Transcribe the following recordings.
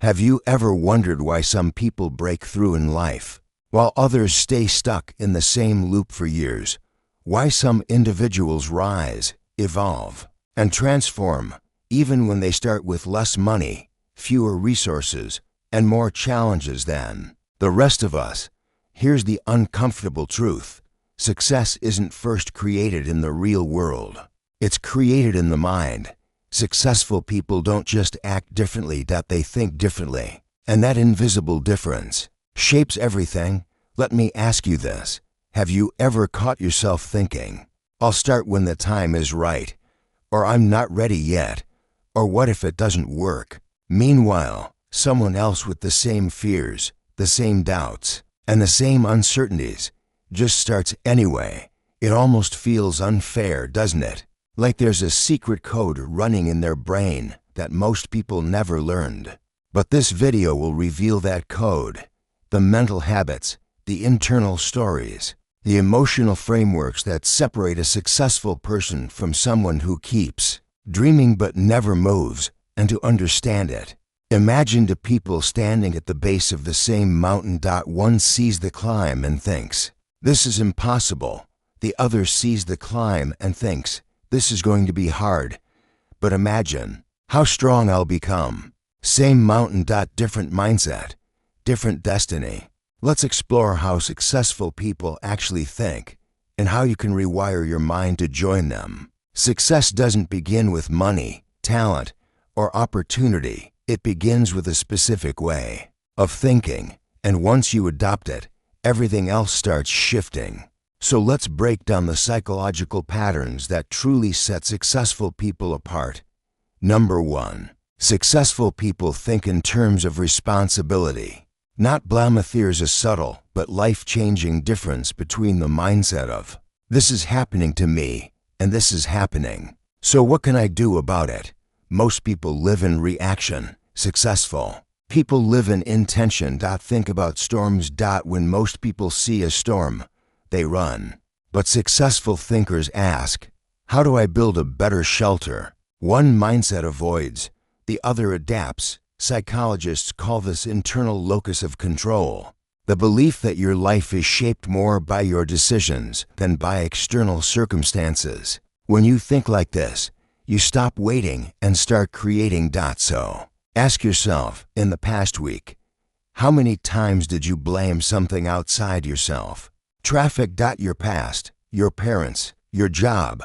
Have you ever wondered why some people break through in life, while others stay stuck in the same loop for years? Why some individuals rise, evolve, and transform, even when they start with less money, fewer resources, and more challenges than the rest of us? Here's the uncomfortable truth. Success isn't first created in the real world. It's created in the mind. Successful people don't just act differently, they think differently. And that invisible difference shapes everything. Let me ask you this. Have you ever caught yourself thinking, "I'll start when the time is right," or "I'm not ready yet," or "what if it doesn't work?" Meanwhile, someone else with the same fears, the same doubts, and the same uncertainties just starts anyway. It almost feels unfair, doesn't it? Like there's a secret code running in their brain that most people never learned. But this video will reveal that code, the mental habits, the internal stories, the emotional frameworks that separate a successful person from someone who keeps dreaming but never moves. And to understand it, imagine two people standing at the base of the same mountain. One sees the climb and thinks, "This is impossible." The other sees the climb and thinks, "This is going to be hard, but imagine how strong I'll become." Same mountain. Different mindset, different destiny. Let's explore how successful people actually think and how you can rewire your mind to join them. Success doesn't begin with money, talent, or opportunity. It begins with a specific way of thinking, and once you adopt it, everything else starts shifting. So let's break down the psychological patterns that truly set successful people apart. Number 1. Successful people think in terms of responsibility. Not blame. There's a subtle but life-changing difference between the mindset of, "This is happening to me," and "This is happening, so what can I do about it?" Most people live in reaction. Successful people live in intention. Think about storms. When most people see a storm, they run. But successful thinkers ask, "How do I build a better shelter?" One mindset avoids, the other adapts. Psychologists call this internal locus of control, the belief that your life is shaped more by your decisions than by external circumstances. When you think like this, you stop waiting and start creating. So, ask yourself, in the past week, how many times did you blame something outside yourself? Traffic. Your past, your parents, your job,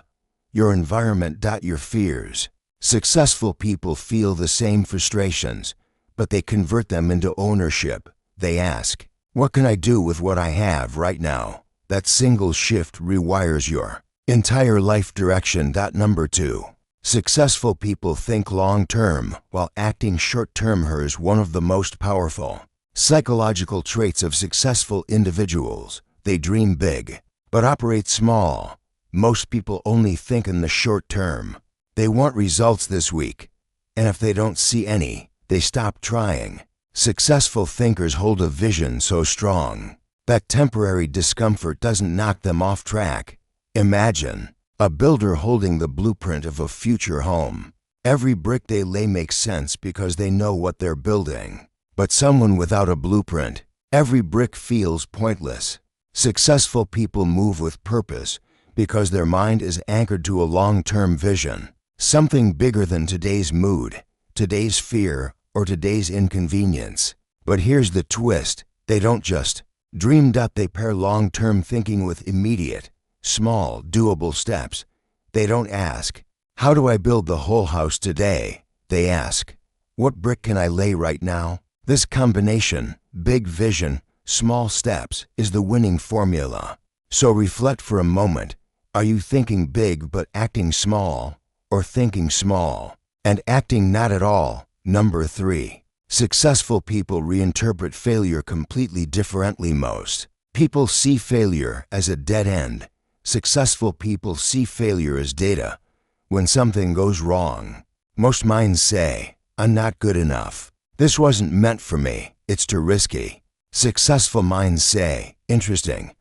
your environment. Your fears. Successful people feel the same frustrations, but they convert them into ownership. They ask, "What can I do with what I have right now?" That single shift rewires your entire life direction. Number 2. Successful people think long-term while acting short-term. Here's one of the most powerful psychological traits of successful individuals. They dream big, but operate small. Most people only think in the short term. They want results this week, and if they don't see any, they stop trying. Successful thinkers hold a vision so strong that temporary discomfort doesn't knock them off track. Imagine a builder holding the blueprint of a future home. Every brick they lay makes sense because they know what they're building. But someone without a blueprint, every brick feels pointless. Successful people move with purpose because their mind is anchored to a long-term vision. Something bigger than today's mood, today's fear, or today's inconvenience. But here's the twist. They don't just dream. They pair long-term thinking with immediate, small, doable steps. They don't ask, "How do I build the whole house today?" They ask, "What brick can I lay right now?" This combination, big vision, small steps, is the winning formula. So reflect for a moment. Are you thinking big but acting small? Or thinking small and acting not at all? Number 3. Successful people reinterpret failure completely differently. Most people see failure as a dead end. Successful people see failure as data. When something goes wrong, most minds say, "I'm not good enough. This wasn't meant for me. It's too risky." Successful minds say, "Interesting.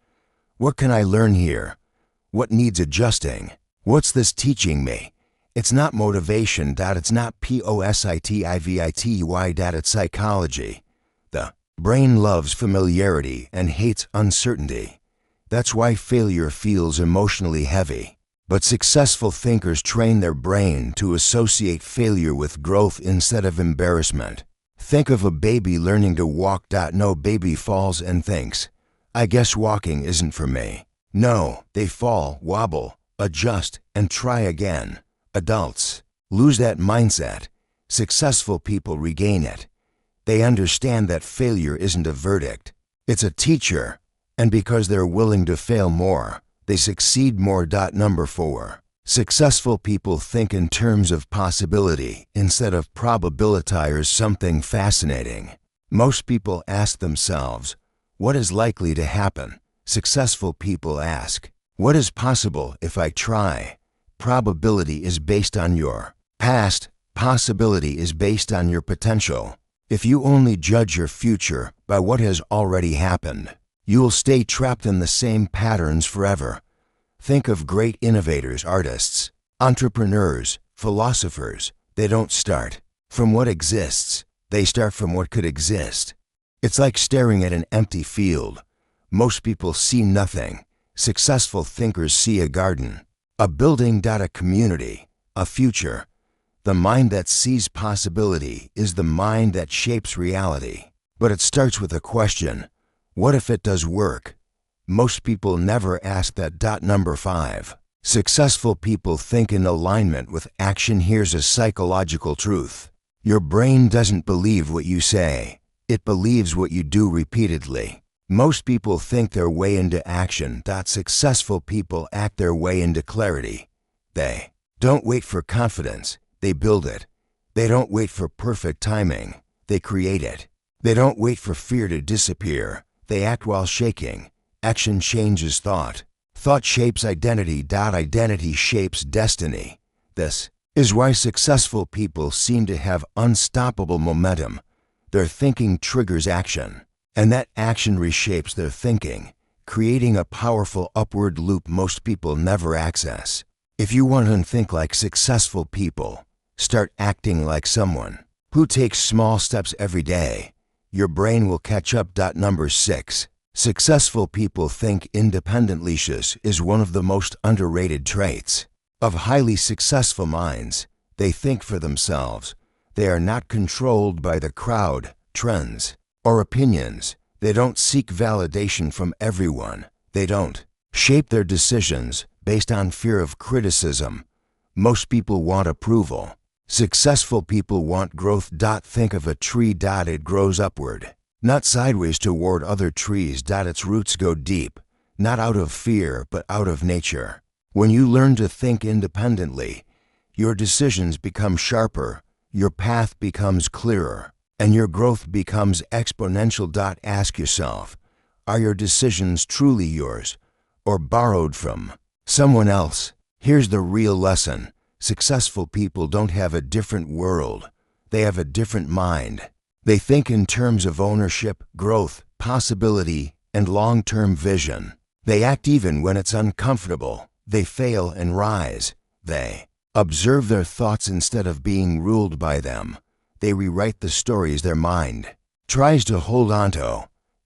What can I learn here? What needs adjusting? What's this teaching me?" It's not motivation. It's not positivity. It's psychology. The brain loves familiarity and hates uncertainty. That's why failure feels emotionally heavy. But successful thinkers train their brain to associate failure with growth instead of embarrassment. Think of a baby learning to walk. No baby falls and thinks, I guess walking isn't for me. No, they fall, wobble, adjust, and try again. Adults lose that mindset. Successful people regain it. They understand that failure isn't a verdict. It's a teacher. And because they're willing to fail more, they succeed more. Number 4. Successful people think in terms of possibility instead of probability. Or something fascinating. Most people ask themselves, what is likely to happen? Successful people ask, what is possible if I try? Probability is based on your past. Possibility is based on your potential. If you only judge your future by what has already happened, you will stay trapped in the same patterns forever. Think of great innovators, artists, entrepreneurs, philosophers. They don't start from what exists. They start from what could exist. It's like staring at an empty field. Most people see nothing. Successful thinkers see a garden, a building. A community, a future. The mind that sees possibility is the mind that shapes reality. But it starts with a question. What if it does work? Most people never ask that. Number 5. Successful people think in alignment with action. Here's a psychological truth. Your brain doesn't believe what you say. It believes what you do repeatedly. Most people think their way into action. Successful people act their way into clarity. They don't wait for confidence. They build it. They don't wait for perfect timing. They create it. They don't wait for fear to disappear. They act while shaking. Action changes thought. Thought shapes identity. Identity shapes destiny. This is why successful people seem to have unstoppable momentum. Their thinking triggers action, and that action reshapes their thinking, creating a powerful upward loop most people never access. If you want to think like successful people, start acting like someone who takes small steps every day. Your brain will catch up. Number 6. Successful people think independently. This is one of the most underrated traits of highly successful minds. They think for themselves. They are not controlled by the crowd, trends, or opinions. They don't seek validation from everyone. They don't shape their decisions based on fear of criticism. Most people want approval. Successful people want growth. Think of a tree. It grows upward, not sideways toward other trees. Its roots go deep, not out of fear, but out of nature. When you learn to think independently, your decisions become sharper, your path becomes clearer, and your growth becomes exponential. Ask yourself, are your decisions truly yours or borrowed from someone else? Here's the real lesson. Successful people don't have a different world. They have a different mind. They think in terms of ownership, growth, possibility, and long-term vision. They act even when it's uncomfortable. They fail and rise. They observe their thoughts instead of being ruled by them. They rewrite the stories their mind tries to hold onto.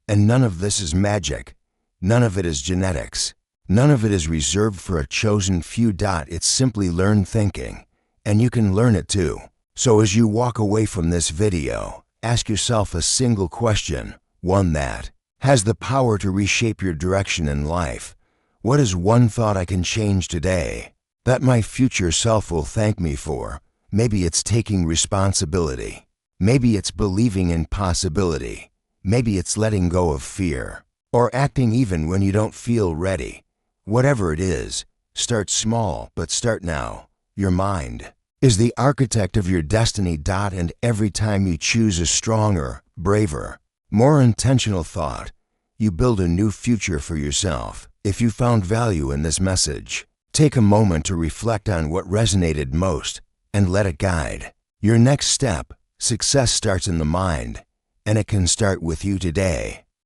And none of this is magic. None of it is genetics. None of it is reserved for a chosen few. It's simply learned thinking. And you can learn it too. So as you walk away from this video, ask yourself a single question, one that has the power to reshape your direction in life. What is one thought I can change today that my future self will thank me for? Maybe it's taking responsibility. Maybe it's believing in possibility. Maybe it's letting go of fear, or acting even when you don't feel ready. Whatever it is, start small, but start now. Your mind is the architect of your destiny. And every time you choose a stronger, braver, more intentional thought, you build a new future for yourself. If you found value in this message, take a moment to reflect on what resonated most and let it guide your next step. Success starts in the mind, and it can start with you today.